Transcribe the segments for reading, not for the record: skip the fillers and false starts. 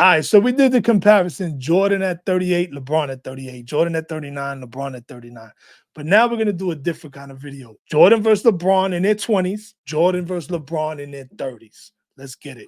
All right, so we did the comparison: Jordan at 38, LeBron at 38, Jordan at 39, LeBron at 39. But now we're gonna do a different kind of video: Jordan versus LeBron in their 20s, Jordan versus LeBron in their 30s. Let's get it.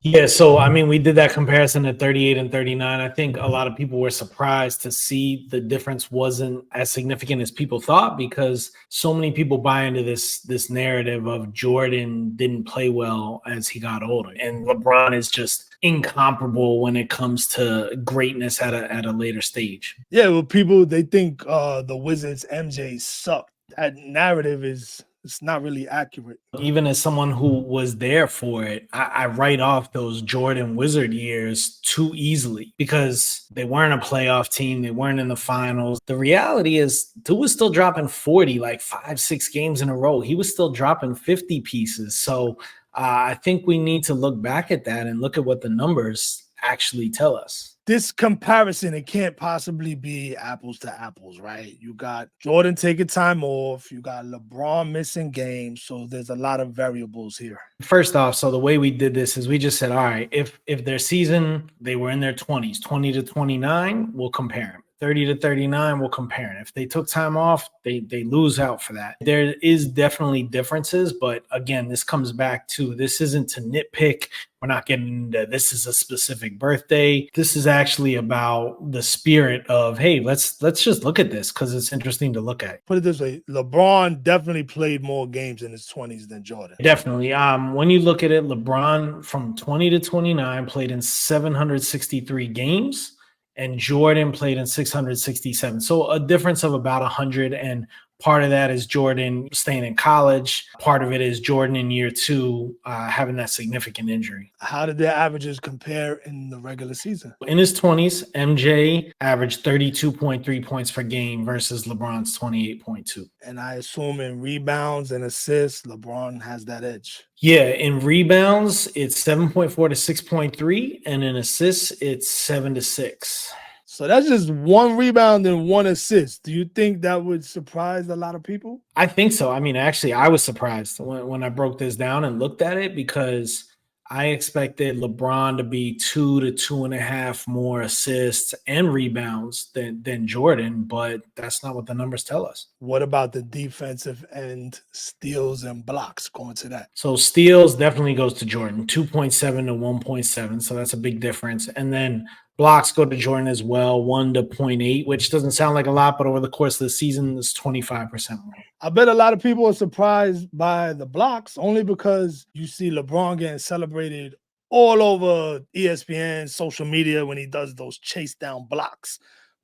Yeah, so I mean, we did that comparison at 38 and 39. I think a lot of people were surprised to see the difference wasn't as significant as people thought, because so many people buy into this narrative of Jordan didn't play well as he got older, and LeBron is just incomparable when it comes to greatness at a later stage. Yeah, well, people, they think the Wizards MJ sucked. That narrative is, it's not really accurate. Even as someone who was there for it, I write off those Jordan Wizard years too easily because they weren't a playoff team. They weren't in the finals. The reality is, dude was still dropping 40 like 5-6 games in a row. He was still dropping 50 pieces. So I think we need to look back at that and look at what the numbers actually tell us. This comparison, it can't possibly be apples to apples, right? You got Jordan taking time off, you got LeBron missing games, so there's a lot of variables here. First off, so the way we did this is we just said, all right, if their season, they were in their 20s, 20 to 29, we'll compare them. 30 to 39, we'll compare it. If they took time off, they lose out for that. There is definitely differences, but again, this comes back to, this isn't to nitpick. We're not getting into this is a specific birthday. This is actually about the spirit of, hey, let's just look at this because it's interesting to look at. Put it this way, LeBron definitely played more games in his 20s than Jordan. Definitely. When you look at it, LeBron from 20 to 29 played in 763 games. And Jordan played in 667. So a difference of about 100. And part of that is Jordan staying in college. Part of it is Jordan in year 2 having that significant injury. How did their averages compare in the regular season? In his 20s, MJ averaged 32.3 points per game versus LeBron's 28.2. And I assume in rebounds and assists, LeBron has that edge. Yeah, in rebounds, it's 7.4 to 6.3, and in assists, it's 7 to 6. So that's just 1 rebound and 1 assist. Do you think that would surprise a lot of people? I think so. I mean, actually, I was surprised when I broke this down and looked at it, because I expected LeBron to be 2 to 2.5 more assists and rebounds than Jordan, but that's not what the numbers tell us. What about the defensive end, steals and blocks, going to that? So steals definitely goes to Jordan, 2.7 to 1.7. So that's a big difference. And then blocks go to Jordan as well, 1 to 0.8, which doesn't sound like a lot, but over the course of the season, it's 25% more. I bet a lot of people are surprised by the blocks only because you see LeBron getting celebrated all over ESPN, social media when he does those chase down blocks.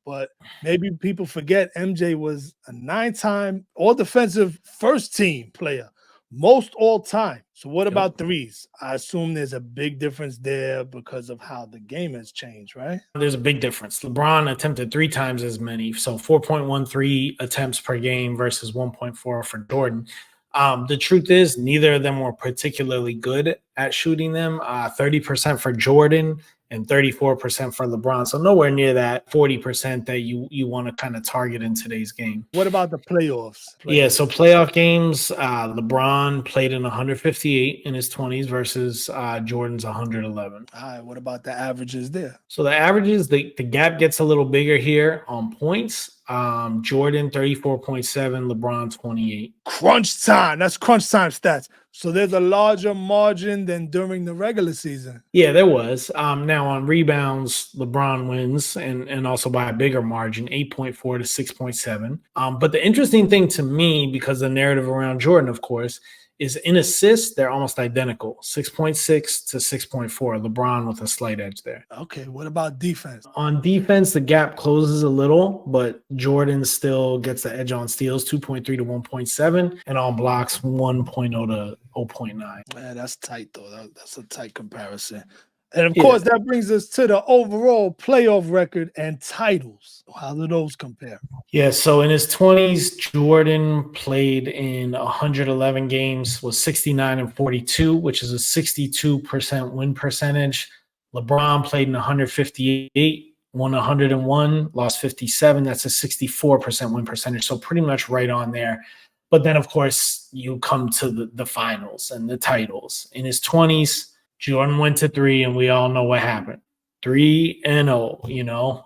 But maybe people forget MJ was a 9-time all-defensive first-team player, most all time. So what about threes? I assume there's a big difference there because of how the game has changed, right? There's a big difference. LeBron attempted 3 times as many, so 4.13 attempts per game versus 1.4 for Jordan. The truth is, neither of them were particularly good at shooting them. 30% for Jordan and 34% for LeBron. So nowhere near that 40% that you want to kind of target in today's game. What about the playoffs? Yeah, so playoff games, LeBron played in 158 in his 20s versus Jordan's 111. All right, what about the averages there? So the averages, the gap gets a little bigger here on points. Jordan 34.7, LeBron 28. Crunch time. That's crunch time stats. So there's a larger margin than during the regular season. Yeah, there was. Now on rebounds, LeBron wins and also by a bigger margin, 8.4 to 6.7. But the interesting thing to me, because the narrative around Jordan, of course, is in assists, they're almost identical, 6.6 to 6.4. LeBron with a slight edge there. Okay, what about defense? On defense, the gap closes a little, but Jordan still gets the edge on steals, 2.3 to 1.7, and on blocks, 1.0 to 0.9. Man, that's tight, though. That's a tight comparison. And, of course, that brings us to the overall playoff record and titles. How do those compare? Yeah, so in his 20s, Jordan played in 111 games, was 69 and 42, which is a 62% win percentage. LeBron played in 158, won 101, lost 57. That's a 64% win percentage, so pretty much right on there. But then, of course, you come to the finals and the titles. In his 20s, Jordan went to 3, and we all know what happened. 3-0, you know.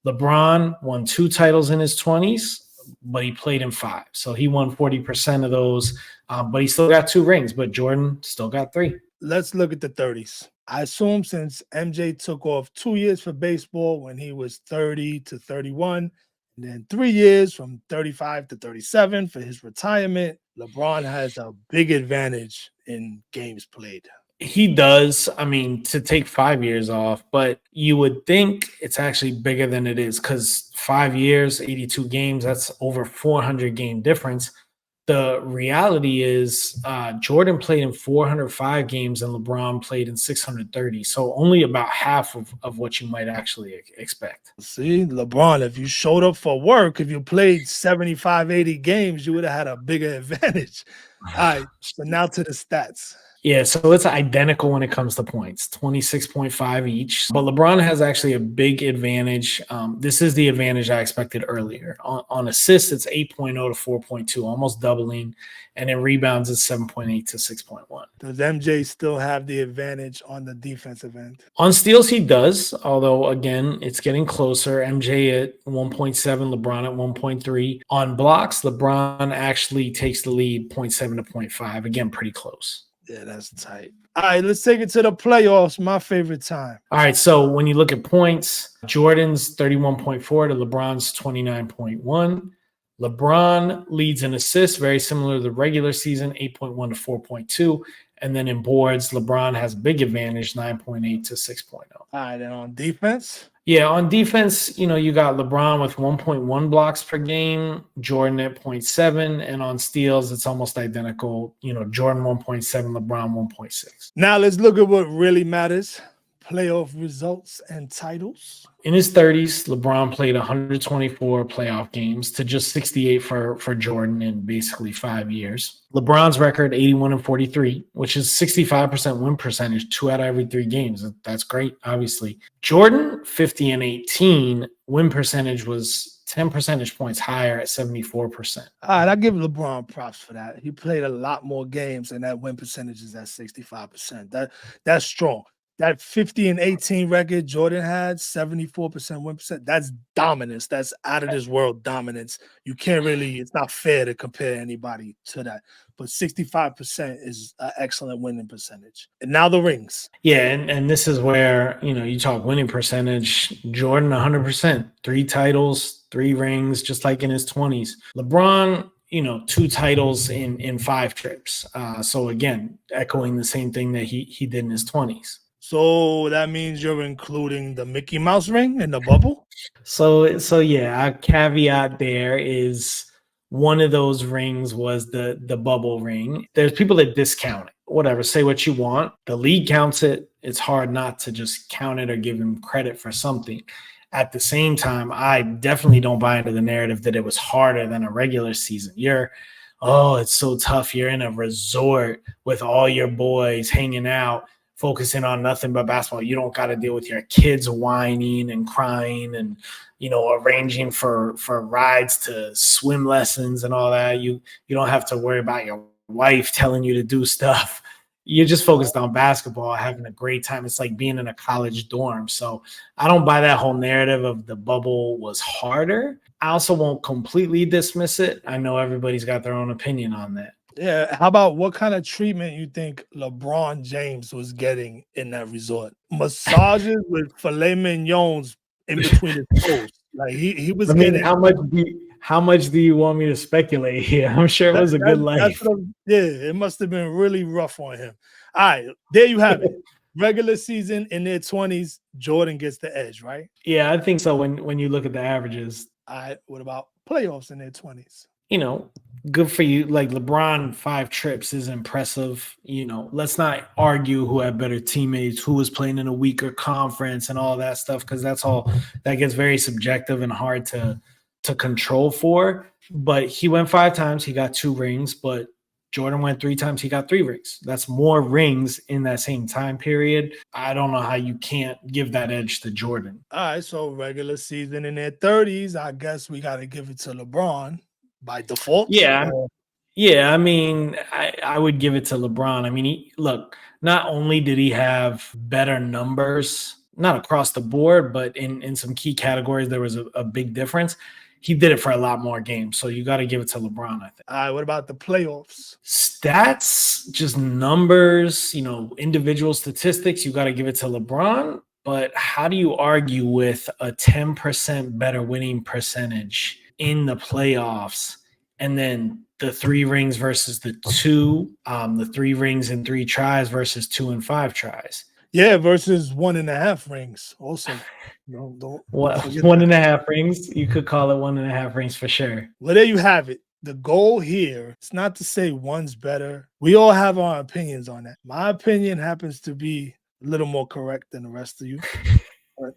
LeBron won 2 titles in his 20s, but he played in 5. So he won 40% of those, but he still got 2 rings, but Jordan still got 3. Let's look at the 30s. I assume since MJ took off 2 years for baseball when he was 30 to 31, and then 3 years from 35 to 37 for his retirement, LeBron has a big advantage in games played. He does. I mean, to take 5 years off, but you would think it's actually bigger than it is because 5 years, 82 games, that's over 400 game difference. The reality is Jordan played in 405 games and LeBron played in 630. So only about half of what you might actually expect. See, LeBron, if you showed up for work, if you played 75, 80 games, you would have had a bigger advantage. All right, so now to the stats. Yeah, so it's identical when it comes to points, 26.5 each. But LeBron has actually a big advantage. This is the advantage I expected earlier. On assists, it's 8.0 to 4.2, almost doubling. And in rebounds, it's 7.8 to 6.1. Does MJ still have the advantage on the defensive end? On steals, he does, although, again, it's getting closer. MJ at 1.7, LeBron at 1.3. On blocks, LeBron actually takes the lead 0.7 to 0.5. Again, pretty close. Yeah, that's tight. All right, let's take it to the playoffs. My favorite time. All right, so when you look at points, Jordan's 31.4 to LeBron's 29.1. LeBron leads in assists, very similar to the regular season, 8.1 to 4.2. And then in boards, LeBron has a big advantage, 9.8 to 6.0. All right, and on defense? Yeah, on defense, you know, you got LeBron with 1.1 blocks per game, Jordan at 0.7, and on steals, it's almost identical. You know, Jordan 1.7, LeBron 1.6. Now let's look at what really matters. Playoff results and titles. In his 30s, LeBron played 124 playoff games to just 68 for Jordan in basically 5 years. LeBron's record, 81 and 43, which is 65% win percentage, 2 out of every 3 games. That's great, obviously. Jordan, 50 and 18, win percentage was 10 percentage points higher at 74%. All right, I give LeBron props for that. He played a lot more games, and that win percentage is at 65%. That's strong. That 50 and 18 record Jordan had, 74% win percent. That's dominance. That's out of this world dominance. You can't really, it's not fair to compare anybody to that. But 65% is an excellent winning percentage. And now the rings. Yeah, and this is where, you know, you talk winning percentage. Jordan, 100%, 3 titles, 3 rings, just like in his 20s. LeBron, you know, 2 titles in 5 trips. So again, echoing the same thing that he did in his 20s. So that means you're including the Mickey Mouse ring in the bubble? So yeah, a caveat there is one of those rings was the bubble ring. There's people that discount it. Whatever, say what you want. The league counts it. It's hard not to just count it or give him credit for something. At the same time, I definitely don't buy into the narrative that it was harder than a regular season. It's so tough. You're in a resort with all your boys hanging out, focusing on nothing but basketball. You don't got to deal with your kids whining and crying and, you know, arranging for rides to swim lessons and all that. You don't have to worry about your wife telling you to do stuff. You're just focused on basketball, having a great time. It's like being in a college dorm. So I don't buy that whole narrative of the bubble was harder. I also won't completely dismiss it. I know everybody's got their own opinion on that. Yeah. How about what kind of treatment you think LeBron James was getting in that resort? Massages with filet mignons in between his toes. Like he was getting. How much do you want me to speculate here? I'm sure it was a good life. It must have been really rough on him. All right, there you have it. Regular season in their 20s, Jordan gets the edge, right? Yeah, I think so. When you look at the averages. All right, what about playoffs in their 20s? You know, good for you. Like LeBron, 5 trips is impressive. You know, let's not argue who had better teammates, who was playing in a weaker conference and all that stuff, because that gets very subjective and hard to control for. But he went 5 times, he got 2 rings, but Jordan went 3 times, he got 3 rings. That's more rings in that same time period. I don't know how you can't give that edge to Jordan. All right, so regular season in their 30s, I guess we got to give it to LeBron by default. Yeah. Yeah, I mean, I would give it to LeBron. I mean, look, not only did he have better numbers, not across the board, but in some key categories, there was a big difference. He did it for a lot more games. So you got to give it to LeBron, I think. All right, what about the playoffs? Stats, just numbers, individual statistics, you got to give it to LeBron. But how do you argue with a 10% better winning percentage in the playoffs? And then the 3 rings versus the 2, the 3 rings and 3 tries versus 2 and 5 tries. Yeah, versus 1.5 rings. Also, don't forget One that. and a half rings. You could call it 1.5 rings for sure. Well, there you have it. The goal here is not to say one's better. We all have our opinions on that. My opinion happens to be a little more correct than the rest of you. But,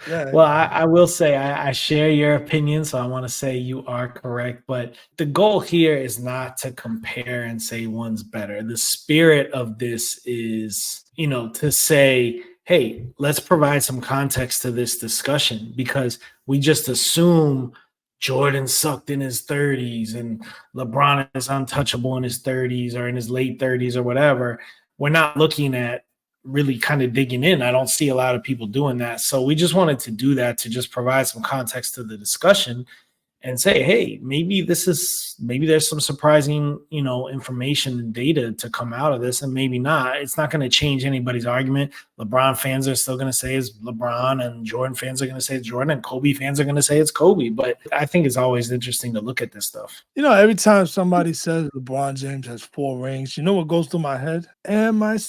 yeah. Well, I will say I share your opinion, so I want to say you are correct. But the goal here is not to compare and say one's better. The spirit of this is, to say, hey, let's provide some context to this discussion, because we just assume Jordan sucked in his 30s and LeBron is untouchable in his 30s or in his late 30s or whatever. We're not looking at really kind of digging in. I don't see a lot of people doing that. So we just wanted to do that to just provide some context to the discussion and say, hey, maybe there's some surprising, information and data to come out of this, and maybe not. It's not going to change anybody's argument. LeBron fans are still going to say it's LeBron, and Jordan fans are going to say it's Jordan, and Kobe fans are going to say it's Kobe. But I think it's always interesting to look at this stuff. Every time somebody says LeBron James has 4 rings, you know what goes through my head? MICKEYMOUS.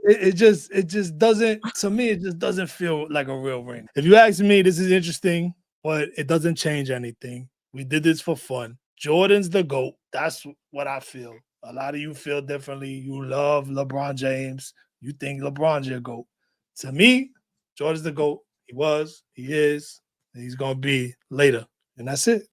It just doesn't, to me, it just doesn't feel like a real ring. If you ask me, this is interesting, but it doesn't change anything. We did this for fun. Jordan's the GOAT. That's what I feel. A lot of you feel differently. You love LeBron James. You think LeBron's your GOAT. To me, Jordan's the GOAT. He was, he is, and he's going to be later. And that's it.